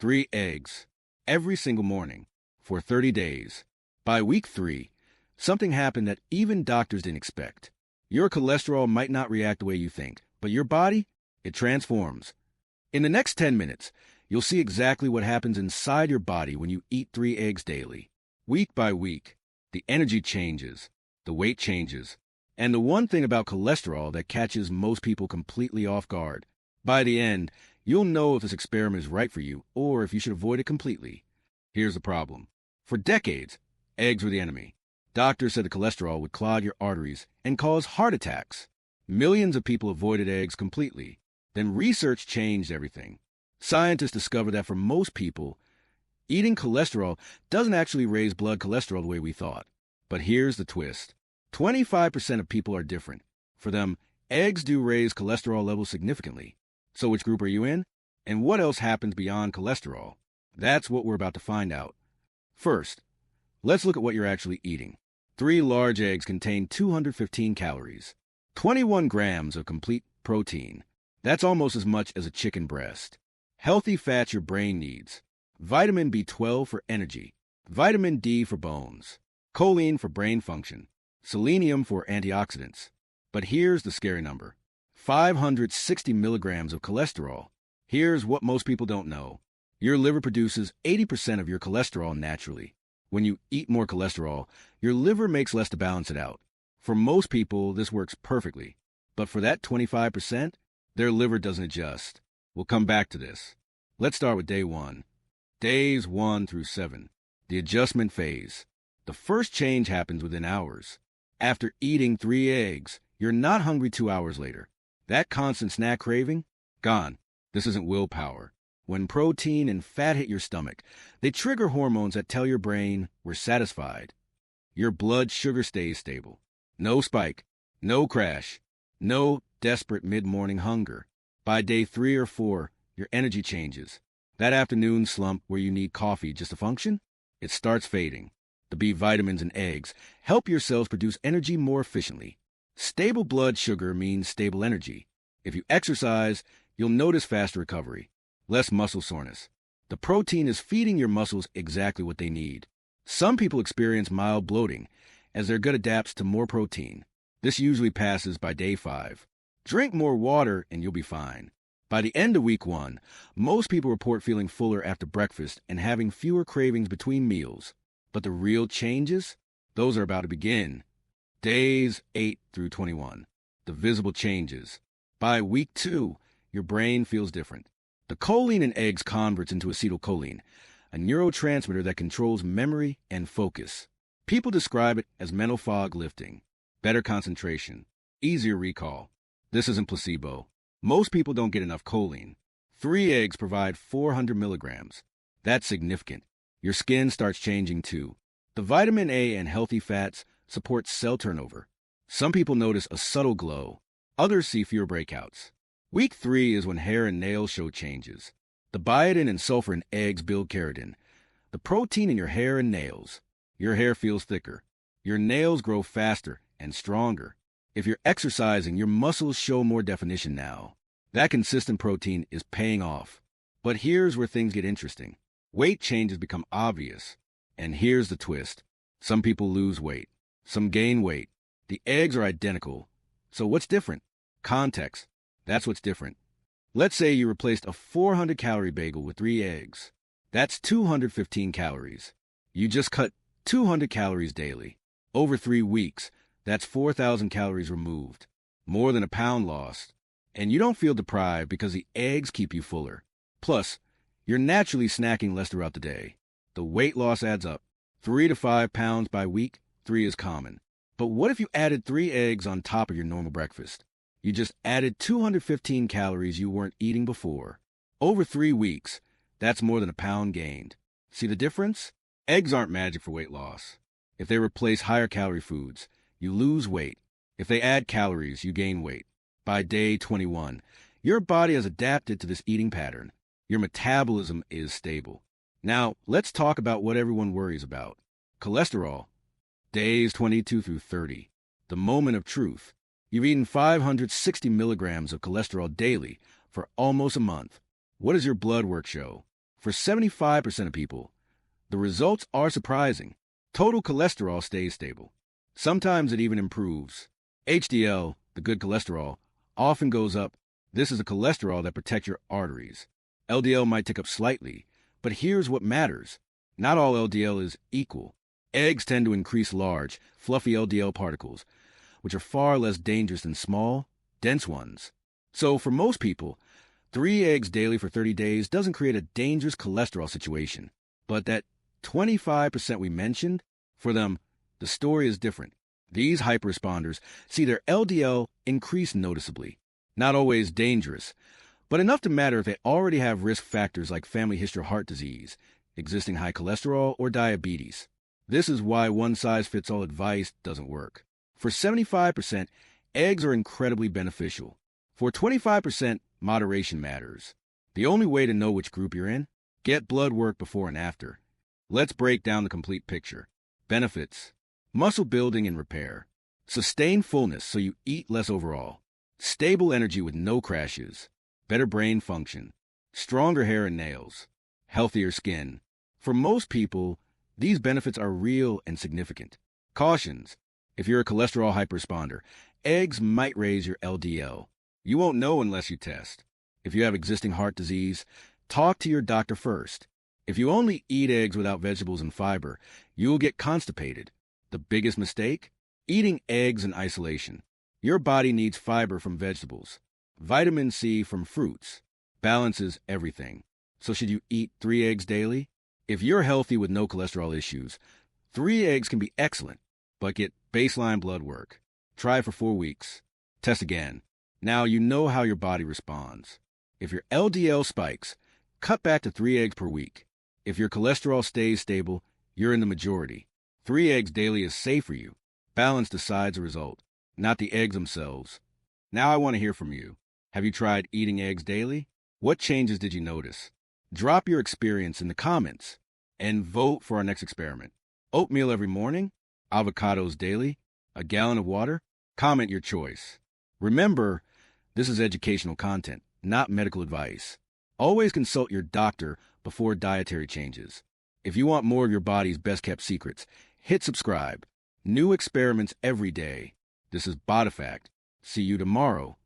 3 eggs every single morning for 30 days. By week 3, something happened that even doctors didn't expect. Your cholesterol might not react the way you think, but your body, it transforms. In the next 10 minutes, you'll see exactly what happens inside your body when you eat 3 eggs daily. Week by week, the energy changes, the weight changes, and the one thing about cholesterol that catches most people completely off guard. By the end, you'll know if this experiment is right for you or if you should avoid it completely. Here's the problem. For decades, eggs were the enemy. Doctors said the cholesterol would clog your arteries and cause heart attacks. Millions of people avoided eggs completely. Then research changed everything. Scientists discovered that for most people, eating cholesterol doesn't actually raise blood cholesterol the way we thought. But here's the twist. 25% of people are different. For them, eggs do raise cholesterol levels significantly. So which group are you in? And what else happens beyond cholesterol? That's what we're about to find out. First, let's look at what you're actually eating. 3 large eggs contain 215 calories, 21 grams of complete protein. That's almost as much as a chicken breast. Healthy fats your brain needs. Vitamin B12 for energy. Vitamin D for bones. Choline for brain function. Selenium for antioxidants. But here's the scary number. 560 milligrams of cholesterol. Here's what most people don't know. Your liver produces 80% of your cholesterol naturally. When you eat more cholesterol, your liver makes less to balance it out. For most people, this works perfectly. But for that 25%, their liver doesn't adjust. We'll come back to this. Let's start with day 1. Days 1 through 7. The adjustment phase. The first change happens within hours. After eating 3 eggs, you're not hungry 2 hours later. That constant snack craving? Gone. This isn't willpower. When protein and fat hit your stomach, they trigger hormones that tell your brain, we're satisfied. Your blood sugar stays stable. No spike, no crash, no desperate mid-morning hunger. By day 3 or 4, your energy changes. That afternoon slump where you need coffee just to function, it starts fading. The B vitamins in eggs help your cells produce energy more efficiently. Stable blood sugar means stable energy. If you exercise, you'll notice faster recovery, less muscle soreness. The protein is feeding your muscles exactly what they need. Some people experience mild bloating as their gut adapts to more protein. This usually passes by day 5. Drink more water and you'll be fine. By the end of week 1, most people report feeling fuller after breakfast and having fewer cravings between meals. But the real changes? Those are about to begin. Days 8 through 21. The visible changes. By week 2, your brain feels different. The choline in eggs converts into acetylcholine, a neurotransmitter that controls memory and focus. People describe it as mental fog lifting, better concentration, easier recall. This isn't placebo. Most people don't get enough choline. 3 eggs provide 400 milligrams. That's significant. Your skin starts changing too. The vitamin A and healthy fats support cell turnover. Some people notice a subtle glow. Others see fewer breakouts. Week 3 is when hair and nails show changes. The biotin and sulfur in eggs build keratin, the protein in your hair and nails. Your hair feels thicker. Your nails grow faster and stronger. If you're exercising, your muscles show more definition now. That consistent protein is paying off. But here's where things get interesting. Weight changes become obvious. And here's the twist. Some people lose weight. Some gain weight. The eggs are identical. So what's different? Context. That's what's different. Let's say you replaced a 400-calorie bagel with 3 eggs. That's 215 calories. You just cut 200 calories daily. Over 3 weeks, that's 4,000 calories removed. More than a pound lost. And you don't feel deprived because the eggs keep you fuller. Plus, you're naturally snacking less throughout the day. The weight loss adds up. 3 to 5 pounds by week, 3 is common. But what if you added 3 eggs on top of your normal breakfast? You just added 215 calories you weren't eating before. Over 3 weeks, that's more than a pound gained. See the difference? Eggs aren't magic for weight loss. If they replace higher calorie foods, you lose weight. If they add calories, you gain weight. By day 21, your body has adapted to this eating pattern. Your metabolism is stable. Now, let's talk about what everyone worries about. Cholesterol. Days 22 through 30. The moment of truth. You've eaten 560 milligrams of cholesterol daily for almost a month. What does your blood work show? For 75% of people, the results are surprising. Total cholesterol stays stable. Sometimes it even improves. HDL, the good cholesterol, often goes up. This is a cholesterol that protects your arteries. LDL might tick up slightly, but here's what matters. Not all LDL is equal. Eggs tend to increase large, fluffy LDL particles, which are far less dangerous than small, dense ones. So for most people, 3 eggs daily for 30 days doesn't create a dangerous cholesterol situation. But that 25% we mentioned, for them, the story is different. These hyperresponders see their LDL increase noticeably. Not always dangerous, but enough to matter if they already have risk factors like family history of heart disease, existing high cholesterol, or diabetes. This is why one-size-fits-all advice doesn't work. For 75%, eggs are incredibly beneficial. For 25%, moderation matters. The only way to know which group you're in? Get blood work before and after. Let's break down the complete picture. Benefits: muscle building and repair. Sustained fullness so you eat less overall. Stable energy with no crashes. Better brain function. Stronger hair and nails. Healthier skin. For most people, these benefits are real and significant. Cautions: if you're a cholesterol hyperresponder, eggs might raise your LDL. You won't know unless you test. If you have existing heart disease, talk to your doctor first. If you only eat eggs without vegetables and fiber, you'll get constipated. The biggest mistake? Eating eggs in isolation. Your body needs fiber from vegetables, vitamin C from fruits. Balances everything. So should you eat 3 eggs daily? If you're healthy with no cholesterol issues, 3 eggs can be excellent, but get baseline blood work. Try for 4 weeks. Test again. Now you know how your body responds. If your LDL spikes, cut back to 3 eggs per week. If your cholesterol stays stable, you're in the majority. 3 eggs daily is safe for you. Balance decides the result, not the eggs themselves. Now I want to hear from you. Have you tried eating eggs daily? What changes did you notice? Drop your experience in the comments and vote for our next experiment. Oatmeal every morning? Avocados daily? A gallon of water? Comment your choice. Remember, this is educational content, not medical advice. Always consult your doctor before dietary changes. If you want more of your body's best-kept secrets, hit subscribe. New experiments every day. This is Bodifact. See you tomorrow.